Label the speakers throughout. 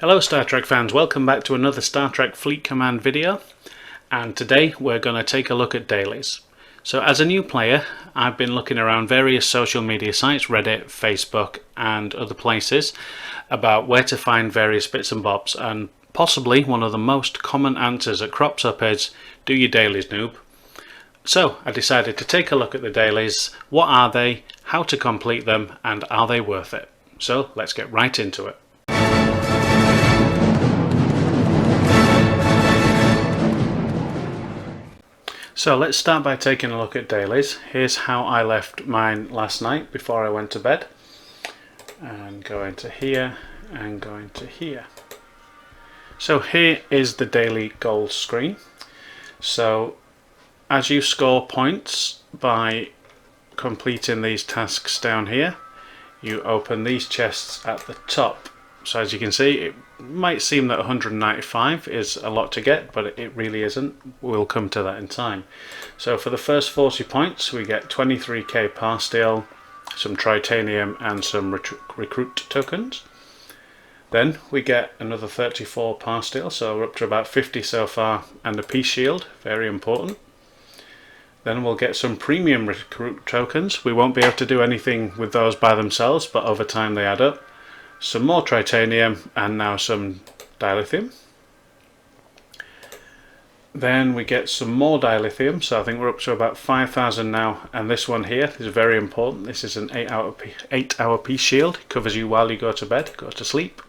Speaker 1: Hello Star Trek fans, welcome back to another Star Trek Fleet Command video, and today we're going to take a look at dailies. So as a new player, I've been looking around various social media sites, Reddit, Facebook and other places, about where to find various bits and bobs, and possibly one of the most common answers that crops up is, do your dailies, noob. So I decided to take a look at the dailies. What are they, how to complete them, and are they worth it? So let's get right into it. So let's start by taking a look at dailies. Here's how I left mine last night before I went to bed. And go into here and go into here. So here is the daily goals screen. So as you score points by completing these tasks down here, you open these chests at the top. So as you can see, it might seem that 195 is a lot to get, but it really isn't. We'll come to that in time. So for the first 40 points, we get 23k par steel, some tritanium and some recruit tokens. Then we get another 34 par steel, so we're up to about 50 so far, and a peace shield, very important. Then we'll get some premium recruit tokens. We won't be able to do anything with those by themselves, but over time they add up. Some more tritanium and now some dilithium. Then we get some more dilithium, so I think we're up to about 5,000 now, and this one here is very important. This is an 8-hour peace shield. It covers you while you go to bed, go to sleep.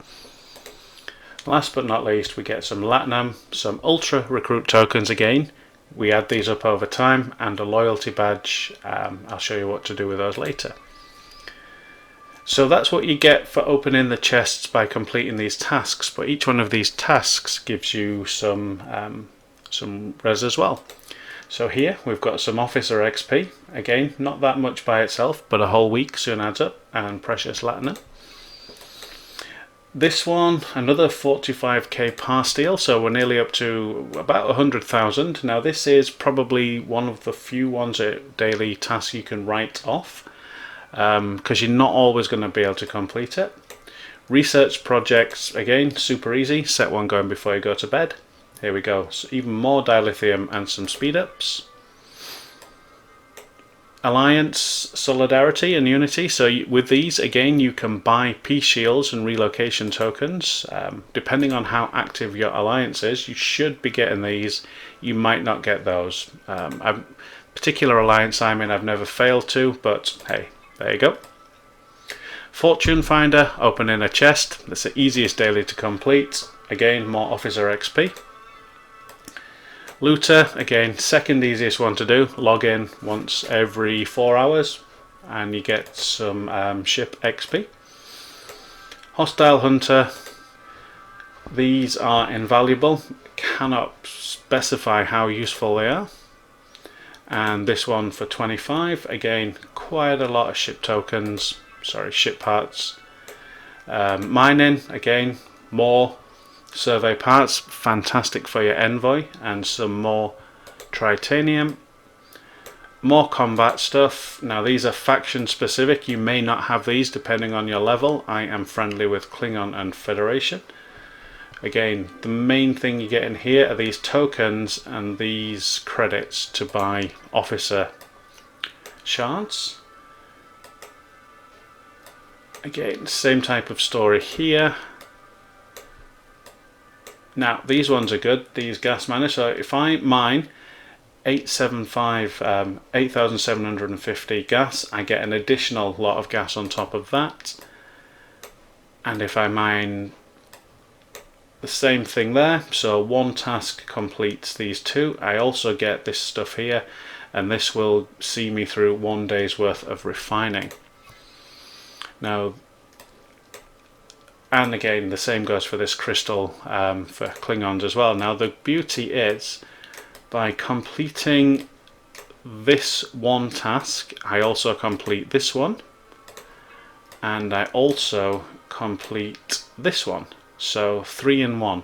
Speaker 1: Last but not least, we get some latinum, some ultra recruit tokens again. We add these up over time, and a loyalty badge. I'll show you what to do with those later. So that's what you get for opening the chests by completing these tasks, but each one of these tasks gives you some res as well. So here we've got some officer XP, again not that much by itself, but a whole week soon adds up, and precious latinum. This one, another 45k par steel, so we're nearly up to about 100,000. Now this is probably one of the few ones at daily tasks you can write off, because you're not always going to be able to complete it. Research projects, again, super easy. Set one going before you go to bed. Here we go. So even more dilithium and some speed ups. Alliance, solidarity and unity. So with these, again, you can buy peace shields and relocation tokens. Depending on how active your alliance is, you should be getting these. You might not get those. Particular alliance I'm in, I've never failed to, but hey, there you go. Fortune Finder, opening a chest. That's the easiest daily to complete. Again, more officer XP. Looter, again, second easiest one to do. Log in once every 4 hours and you get some ship XP. Hostile Hunter, these are invaluable. Cannot specify how useful they are. And this one for 25, again, quite a lot of ship tokens, ship parts. Mining, again, more survey parts, fantastic for your envoy, and some more tritanium. More combat stuff. Now these are faction specific, you may not have these depending on your level. I am friendly with Klingon and Federation. Again, the main thing you get in here are these tokens and these credits to buy officer shards. Again, same type of story here. Now, these ones are good, these gas miners. So if I mine 8,750 gas, I get an additional lot of gas on top of that. And if I mine the same thing there, so one task completes these two, I also get this stuff here, and this will see me through 1 day's worth of refining. Now, and again, the same goes for this crystal for Klingons as well. Now the beauty is, by completing this one task, I also complete this one, and I also complete this one. So 3 in 1.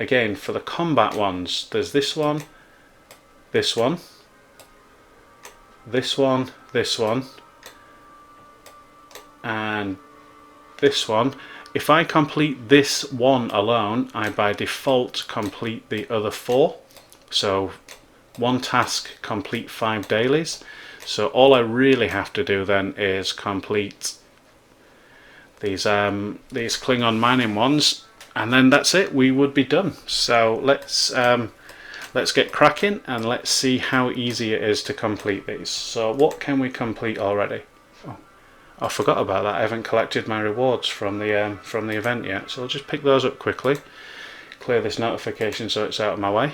Speaker 1: Again, for the combat ones, there's this one, this one, this one, this one, and this one. If I complete this one alone, I by default complete the other 4. So one task, complete 5 dailies. So all I really have to do then is complete these Klingon mining ones, and then that's it. We would be done. So let's get cracking and let's see how easy it is to complete these. So what can we complete already? Oh, I forgot about that. I haven't collected my rewards from the event yet. So I'll just pick those up quickly. Clear this notification so it's out of my way.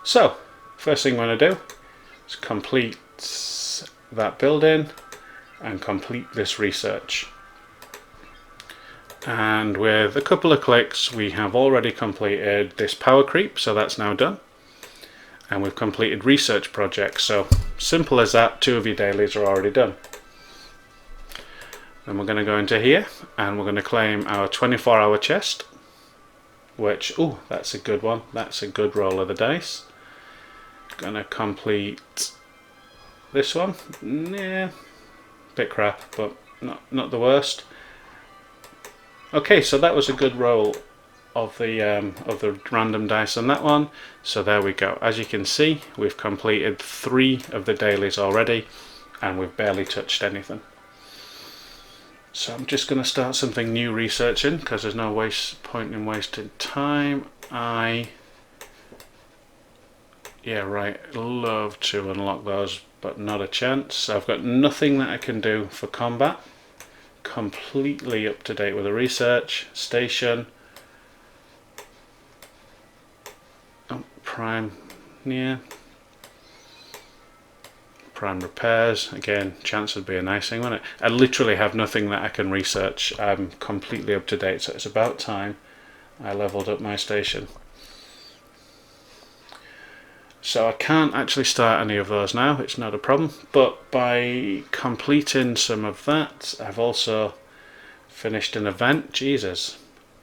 Speaker 1: So first thing I'm going to do is complete that building and complete this research. And with a couple of clicks we have already completed this power creep, so that's now done. And we've completed research projects, so simple as that. 2 of your dailies are already done. Then we're going to go into here and we're going to claim our 24-hour chest, which, oh, that's a good one. That's a good roll of the dice. Going to complete this one. Yeah, bit crap, but not the worst. Okay, so that was a good roll of the random dice on that one. So there we go. As you can see, we've completed 3 of the dailies already, and we've barely touched anything. So I'm just going to start something new researching because there's no point in wasting time. Yeah, right. Love to unlock those, but not a chance. I've got nothing that I can do for combat. Completely up to date with the research station. Oh, prime, yeah. Prime repairs, again, chance would be a nice thing, wouldn't it? I literally have nothing that I can research. I'm completely up to date, so it's about time I leveled up my station. So I can't actually start any of those now, it's not a problem, but by completing some of that, I've also finished an event. Jesus,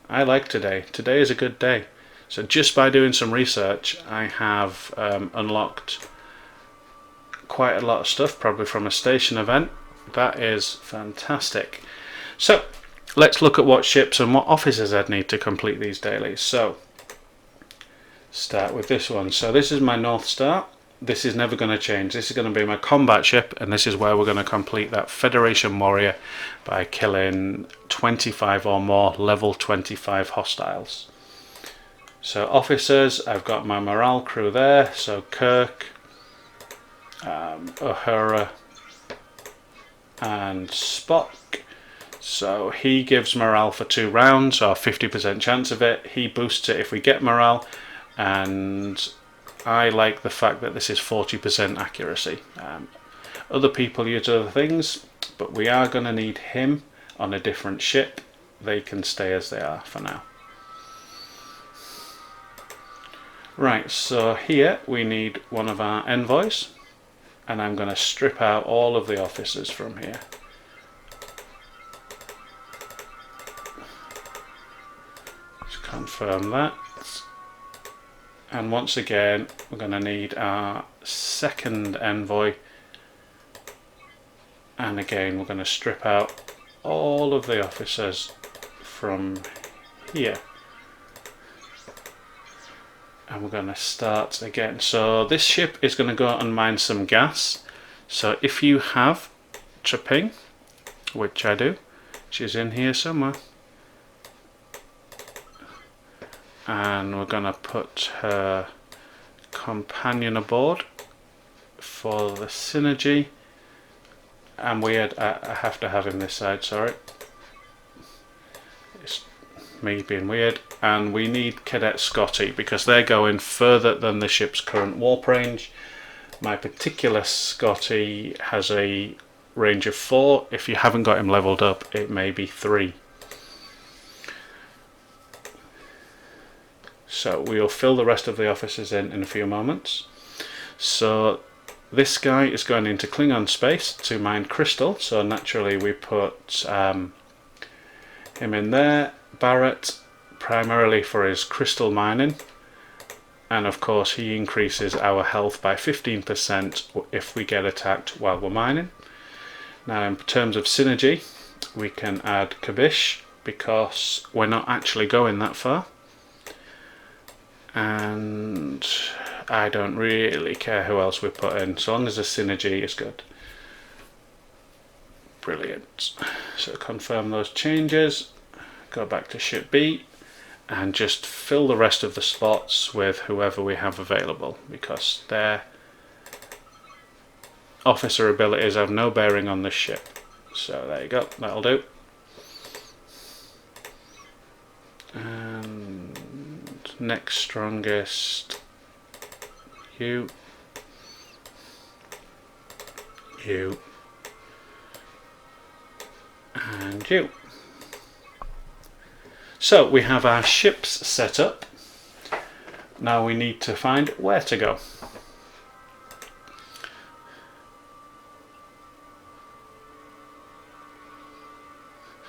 Speaker 1: I like today. Today is a good day. So just by doing some research, I have unlocked quite a lot of stuff, probably from a station event. That is fantastic. So let's look at what ships and what officers I'd need to complete these dailies. So start with this one. So this is my North Star. This is never going to change. This is going to be my combat ship, and this is where we're going to complete that Federation warrior by killing 25 or more level 25 hostiles. So officers, I've got my morale crew there. So Kirk, Uhura and Spock. So he gives morale for 2 rounds, or 50% chance of it. He boosts it if we get morale, and I like the fact that this is 40% accuracy. Other people use other things, but we are going to need him on a different ship. They can stay as they are for now. Right, so here we need one of our envoys, and I'm going to strip out all of the officers from here. Let's confirm that. And once again, we're going to need our second envoy. And again, we're going to strip out all of the officers from here. And we're going to start again. So this ship is going to go and mine some gas. So if you have Traping, which I do, she's in here somewhere. And we're going to put her companion aboard for the synergy. And weird, I have to have him this side, sorry. It's me being weird. And we need Cadet Scotty because they're going further than the ship's current warp range. My particular Scotty has a range of 4. If you haven't got him leveled up, it may be 3. So we'll fill the rest of the officers in a few moments. So this guy is going into Klingon space to mine crystal, so naturally we put him in there. Barrett, primarily for his crystal mining, and of course he increases our health by 15% if we get attacked while we're mining. Now in terms of synergy, we can add Kabish because we're not actually going that far, and I don't really care who else we put in, so long as the synergy is good. Brilliant. So confirm those changes, go back to ship B, and just fill the rest of the spots with whoever we have available, because their officer abilities have no bearing on this ship. So there you go, that'll do. And next strongest, you, and you. So we have our ships set up. Now we need to find where to go.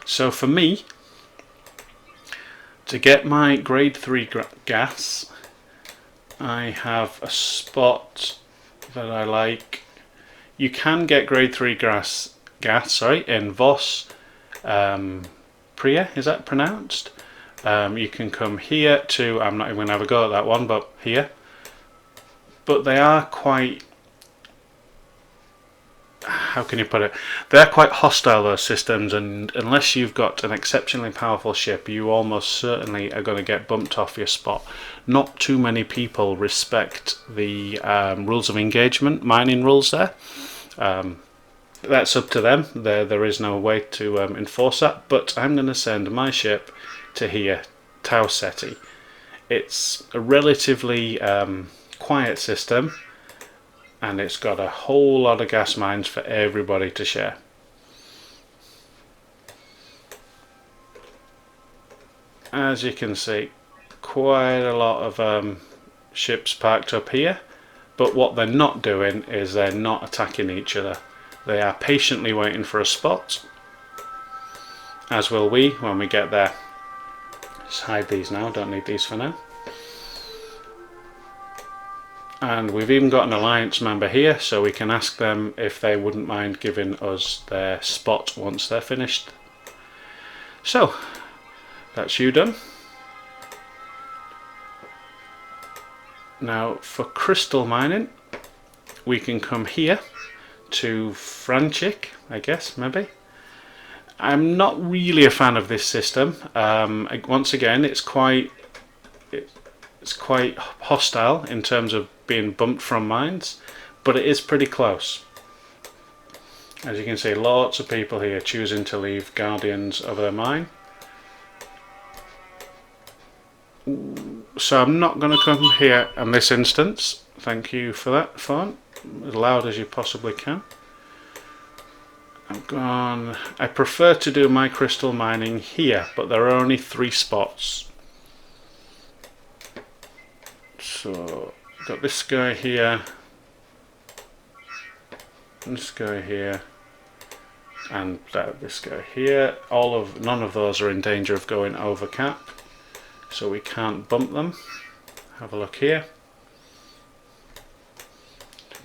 Speaker 1: So for me, to get my grade 3 gas, I have a spot that I like. You can get grade 3 gas in Voss Priya, is that pronounced? You can come here to, I'm not even going to have a go at that one, but here. But they are quite, how can you put it? They're quite hostile, those systems, and unless you've got an exceptionally powerful ship, you almost certainly are going to get bumped off your spot. Not too many people respect the rules of engagement, mining rules there. That's up to them. There is no way to enforce that, but I'm going to send my ship to here, Tau Ceti. It's a relatively quiet system, and it's got a whole lot of gas mines for everybody to share. As you can see, quite a lot of ships parked up here, but what they're not doing is they're not attacking each other. They are patiently waiting for a spot, as will we when we get there. Just hide these now, don't need these for now. And we've even got an alliance member here, so we can ask them if they wouldn't mind giving us their spot once they're finished. So, that's you done. Now for crystal mining, we can come here to Franchik, I guess, maybe. I'm not really a fan of this system. Once again, it's quite hostile in terms of being bumped from mines, but it is pretty close. As you can see, lots of people here choosing to leave guardians of their mine. So I'm not going to come here in this instance. Thank you for that, phone. As loud as you possibly can. I prefer to do my crystal mining here, but there are only 3 spots. So got this guy here, this guy here, and this guy here. None of those are in danger of going over cap, so we can't bump them. Have a look here.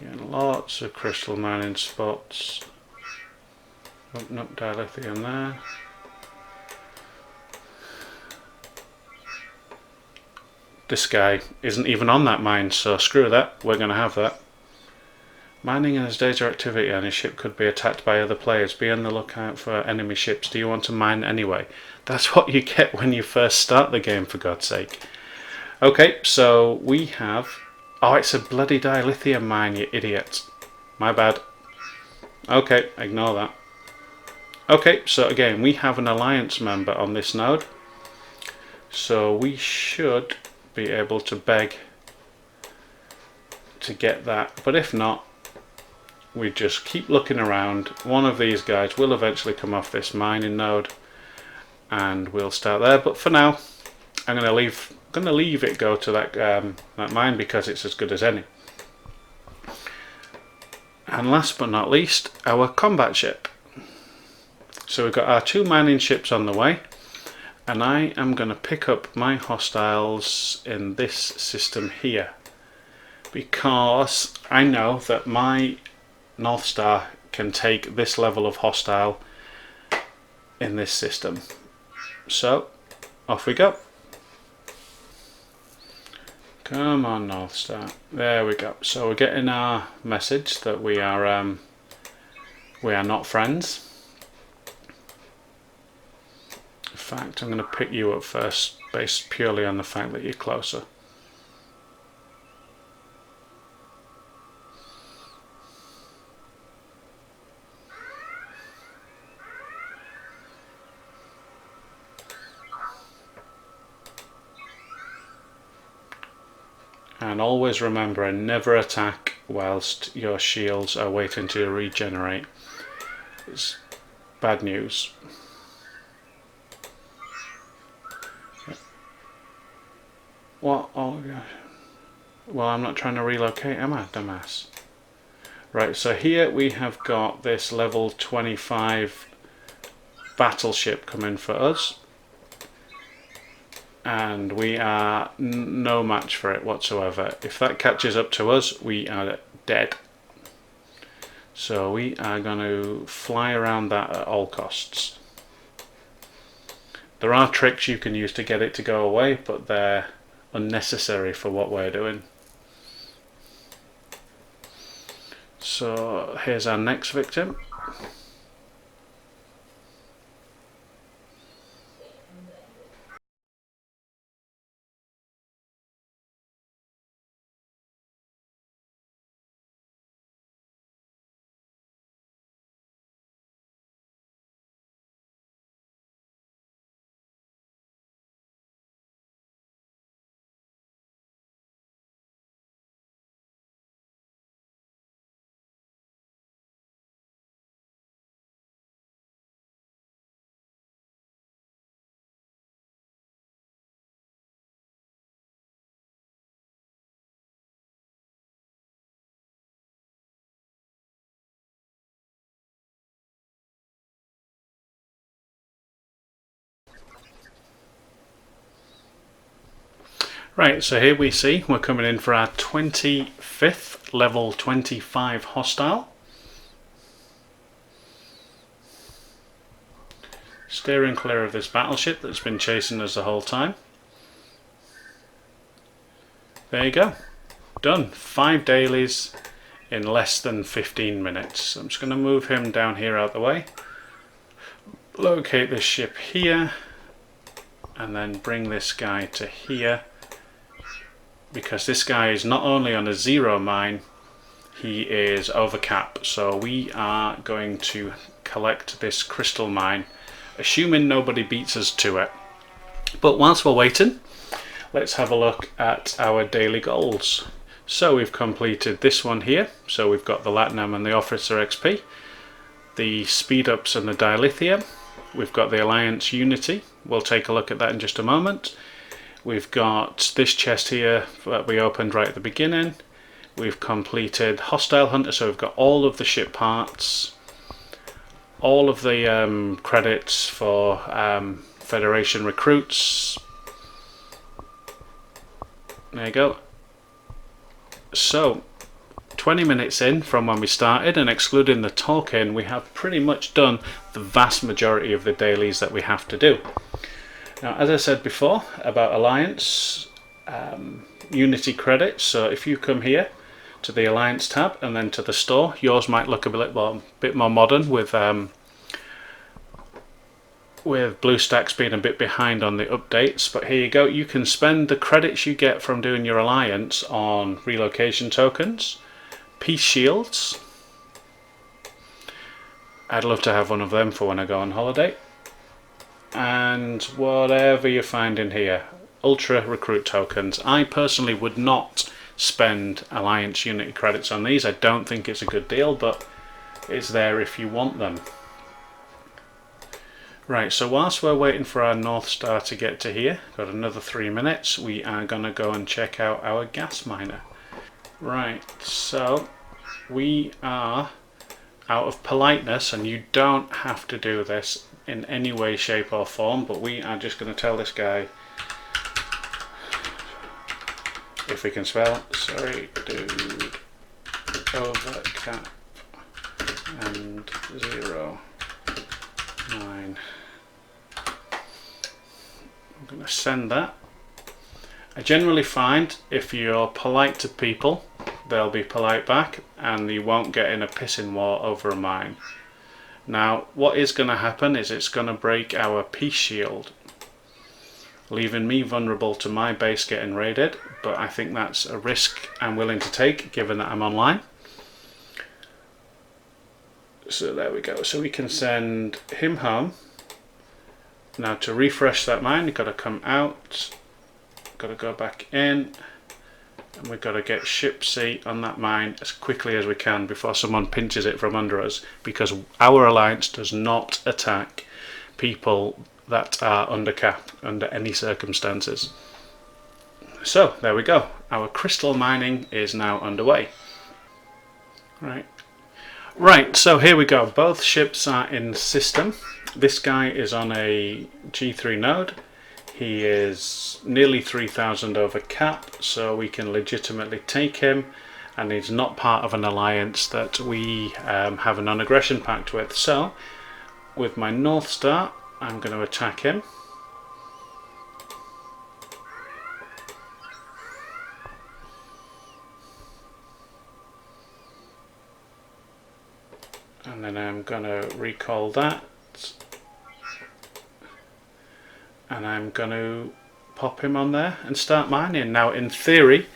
Speaker 1: Again, lots of crystal mining spots. Open up dilithium there. This guy isn't even on that mine, so screw that, we're going to have that. Mining is data activity and his ship could be attacked by other players. Be on the lookout for enemy ships. Do you want to mine anyway? That's what you get when you first start the game, for God's sake. Okay, so we have... Oh, it's a bloody dilithium mine, you idiot. My bad. Okay, ignore that. Okay, so again, we have an alliance member on this node. So we should be able to beg to get that. But if not, we just keep looking around. One of these guys will eventually come off this mining node and we'll start there. But for now, I'm going to leave it go to that mine because it's as good as any. And last but not least, our combat ship. So we've got our 2 mining ships on the way, and I am going to pick up my hostiles in this system here, because I know that my North Star can take this level of hostile in this system. so off we go. Come on, North Star. There we go. So we're getting our message that we are not friends. In fact, I'm going to pick you up first, based purely on the fact that you're closer. And always remember, and never attack whilst your shields are waiting to regenerate. It's bad news. What? Oh gosh. Well, I'm not trying to relocate, am I, dumbass? Right, so here we have got this level 25 battleship coming for us. And we are no match for it whatsoever. If that catches up to us, we are dead. So we are going to fly around that at all costs. There are tricks you can use to get it to go away, but they're unnecessary for what we're doing. So here's our next victim. Right, so here we see we're coming in for our 25th level 25 hostile. Steering clear of this battleship that's been chasing us the whole time. There you go. Done. 5 dailies in less than 15 minutes. So I'm just going to move him down here out the way. Locate this ship here. And then bring this guy to here. Because this guy is not only on a 0 mine, he is over cap. So we are going to collect this crystal mine, assuming nobody beats us to it. But whilst we're waiting, let's have a look at our daily goals. So we've completed this one here. So we've got the Latinum and the Officer XP, the speed ups and the dilithium. We've got the Alliance Unity. We'll take a look at that in just a moment. We've got this chest here that we opened right at the beginning. We've completed Hostile Hunter, so we've got all of the ship parts, all of the credits for Federation recruits. There you go. So 20 minutes in from when we started, and excluding the talking, we have pretty much done the vast majority of the dailies that we have to do. Now, as I said before about Alliance Unity credits, so if you come here to the Alliance tab and then to the store, yours might look a bit more modern with BlueStacks being a bit behind on the updates. But here you go, you can spend the credits you get from doing your Alliance on relocation tokens, peace shields. I'd love to have one of them for when I go on holiday. And whatever you find in here, ultra recruit tokens. I personally would not spend Alliance Unity credits on these. I don't think it's a good deal, but it's there if you want them. Right, so whilst we're waiting for our North Star to get to here, got another 3 minutes, we are going to go and check out our gas miner. Right, so we are, out of politeness, and you don't have to do this in any way, shape or form, but we are just going to tell this guy, if we can spell, sorry dude, over cap and 0 9. going to send that. I generally find if you're polite to people, they'll be polite back and you won't get in a pissing war over a mine. Now what is going to happen is it's going to break our peace shield, leaving me vulnerable to my base getting raided, but I think that's a risk I'm willing to take given that I'm online. So there we go, so we can send him home. Now to refresh that mine, you've got to come out, got to go back in, and we've got to get ship C on that mine as quickly as we can before someone pinches it from under us, because our alliance does not attack people that are under cap under any circumstances. So there we go, our crystal mining is now underway. Right, so here we go, both ships are in system. This guy is on a G3 node. He is nearly 3,000 over cap, so we can legitimately take him, and he's not part of an alliance that we have a non-aggression pact with. So with my North Star, I'm going to attack him. And then I'm going to recall that. And I'm going to pop him on there and start mining. Now in theory,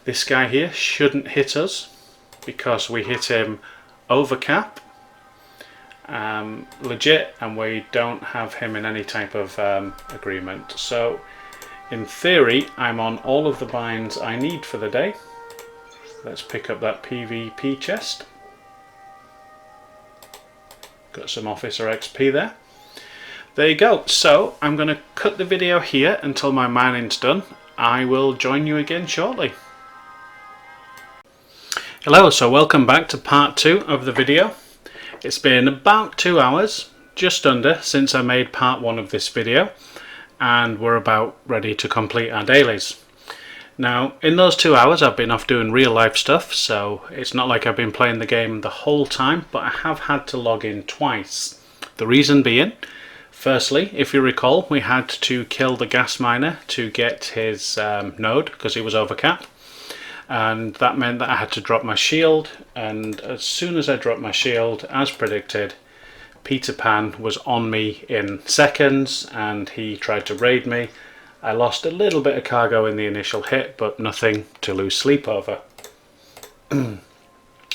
Speaker 1: this guy here shouldn't hit us because we hit him over cap, legit, and we don't have him in any type of agreement. So in theory, I'm on all of the binds I need for the day. Let's pick up that PvP chest. Got some officer XP there. There you go. So I'm going to cut the video here until my mining's done. I will join you again shortly. Hello, so welcome back to part 2 of the video. It's been about 2 hours, just under, since I made part 1 of this video, and we're about ready to complete our dailies. Now in those 2 hours I've been off doing real life stuff, so it's not like I've been playing the game the whole time, but I have had to log in twice. The reason being, firstly, if you recall, we had to kill the gas miner to get his node because he was over cap, and that meant that I had to drop my shield, and as soon as I dropped my shield, as predicted, Peter Pan was on me in seconds and he tried to raid me. I lost a little bit of cargo in the initial hit, but nothing to lose sleep over.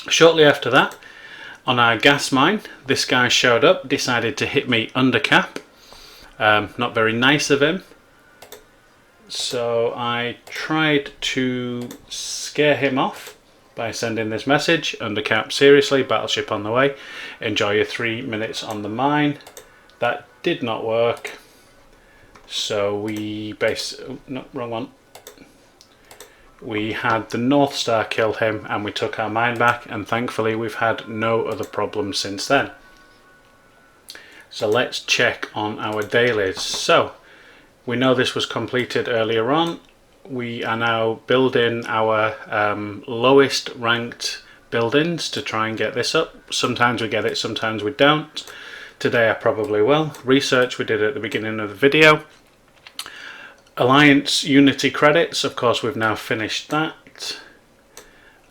Speaker 1: Shortly after that, on our gas mine, this guy showed up, decided to hit me under cap. Not very nice of him. So I tried to scare him off by sending this message: under cap, seriously, battleship on the way. Enjoy your 3 minutes on the mine. That did not work. So we wrong one. We had the North Star kill him and we took our mine back, and thankfully we've had no other problems since then. So let's check on our dailies. So we know this was completed earlier on. We are now building our lowest ranked buildings to try and get this up. Sometimes we get it, sometimes we don't. Today I probably will. Research we did at the beginning of the video. Alliance Unity credits, of course we've now finished that.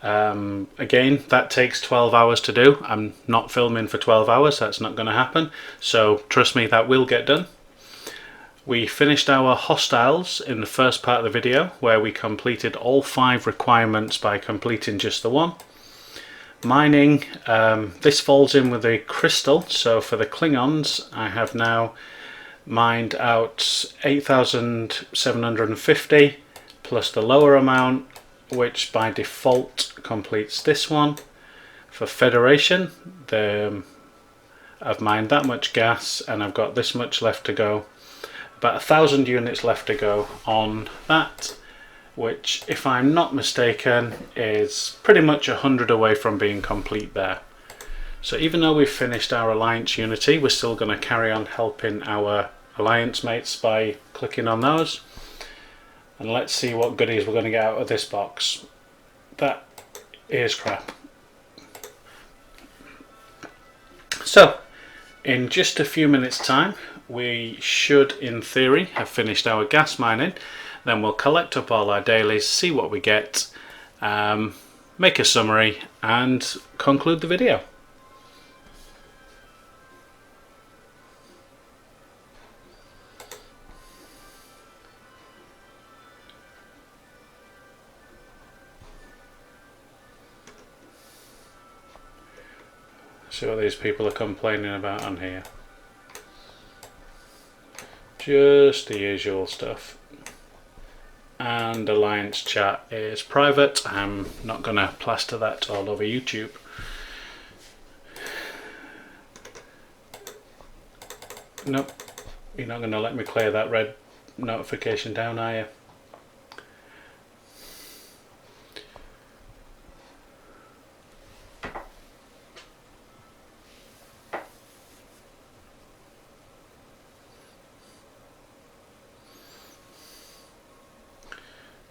Speaker 1: Again, that takes 12 hours to do. I'm not filming for 12 hours, that's not going to happen. So trust me, that will get done. We finished our hostiles in the first part of the video, where we completed all 5 requirements by completing just the one. Mining, this falls in with a crystal, so for the Klingons I have now mined out 8,750 plus the lower amount, which by default completes this one. For Federation, I've mined that much gas and I've got this much left to go. About 1,000 units left to go on that, which, if I'm not mistaken, is pretty much 100 away from being complete there. So even though we've finished our Alliance Unity, we're still going to carry on helping our Alliance mates by clicking on those. And let's see what goodies we're going to get out of this box. That is crap. So, in just a few minutes time, we should, in theory, have finished our gas mining. Then we'll collect up all our dailies, see what we get, make a summary, and conclude the video. See what these people are complaining about on here. Just the usual stuff. And Alliance chat is private. I'm not going to plaster that all over YouTube. Nope, you're not going to let me clear that red notification down, are you?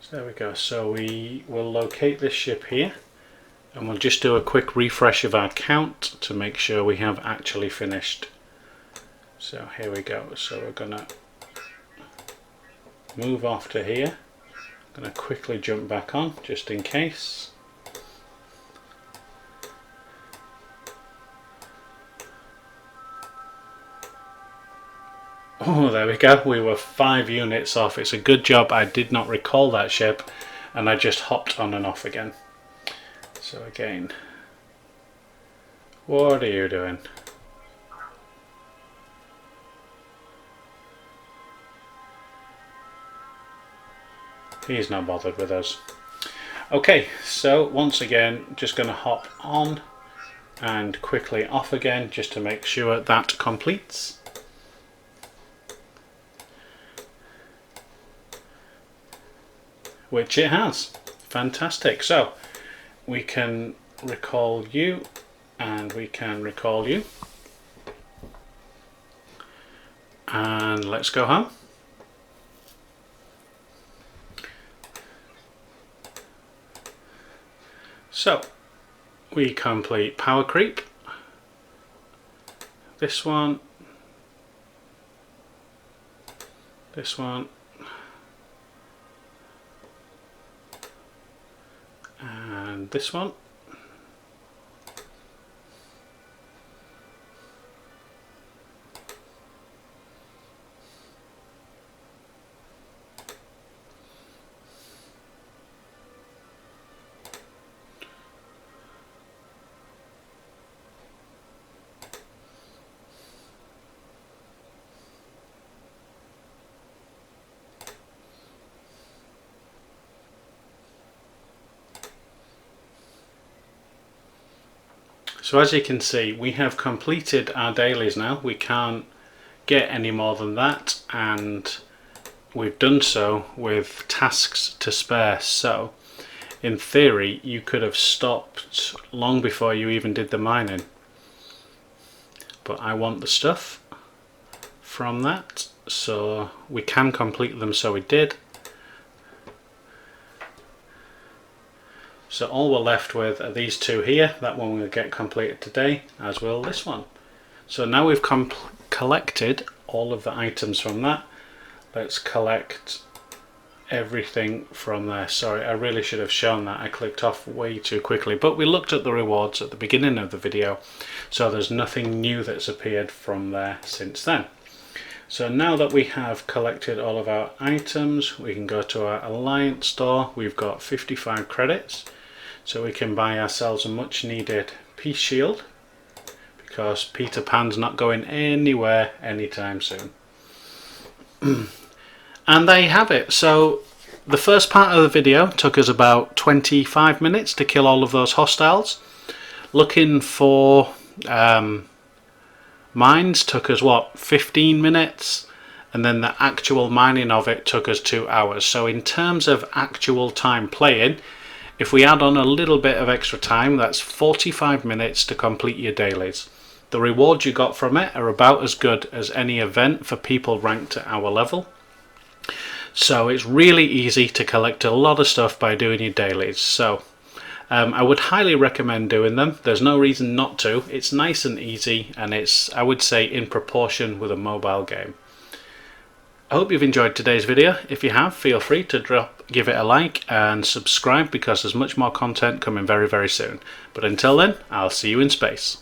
Speaker 1: So there we go. So we will locate this ship here, and we'll just do a quick refresh of our count to make sure we have actually finished. So here we go. So we're gonna move off to here. I'm gonna quickly jump back on just in case. Oh, there we go. We were 5 units off. It's a good job I did not recall that ship and I just hopped on and off again. So again, what are you doing? He's not bothered with us. Okay, so once again, just going to hop on and quickly off again just to make sure that completes. Which it has. Fantastic. So we can recall you and we can recall you. And let's go home. So we complete power creep. This one. This one. And this one. So as you can see, we have completed our dailies now. We can't get any more than that, and we've done so with tasks to spare. So in theory, you could have stopped long before you even did the mining. But I want the stuff from that, so we can complete them, so we did. So all we're left with are these two here. That one will get completed today, as will this one. So now we've collected all of the items from that. Let's collect everything from there. Sorry, I really should have shown that. I clicked off way too quickly. But we looked at the rewards at the beginning of the video, so there's nothing new that's appeared from there since then. So now that we have collected all of our items, we can go to our Alliance store. We've got 55 credits. So we can buy ourselves a much needed peace shield, because Peter Pan's not going anywhere anytime soon. And there you have it. So the first part of the video took us about 25 minutes to kill all of those hostiles. Looking for mines took us, what, 15 minutes? And then the actual mining of it took us 2 hours. So in terms of actual time playing, if we add on a little bit of extra time, that's 45 minutes to complete your dailies. The rewards you got from it are about as good as any event for people ranked at our level. So it's really easy to collect a lot of stuff by doing your dailies. So I would highly recommend doing them. There's no reason not to. It's nice and easy, and it's, I would say, in proportion with a mobile game. I hope you've enjoyed today's video. If you have, feel free to give it a like and subscribe, because there's much more content coming very, very soon. But until then, I'll see you in space.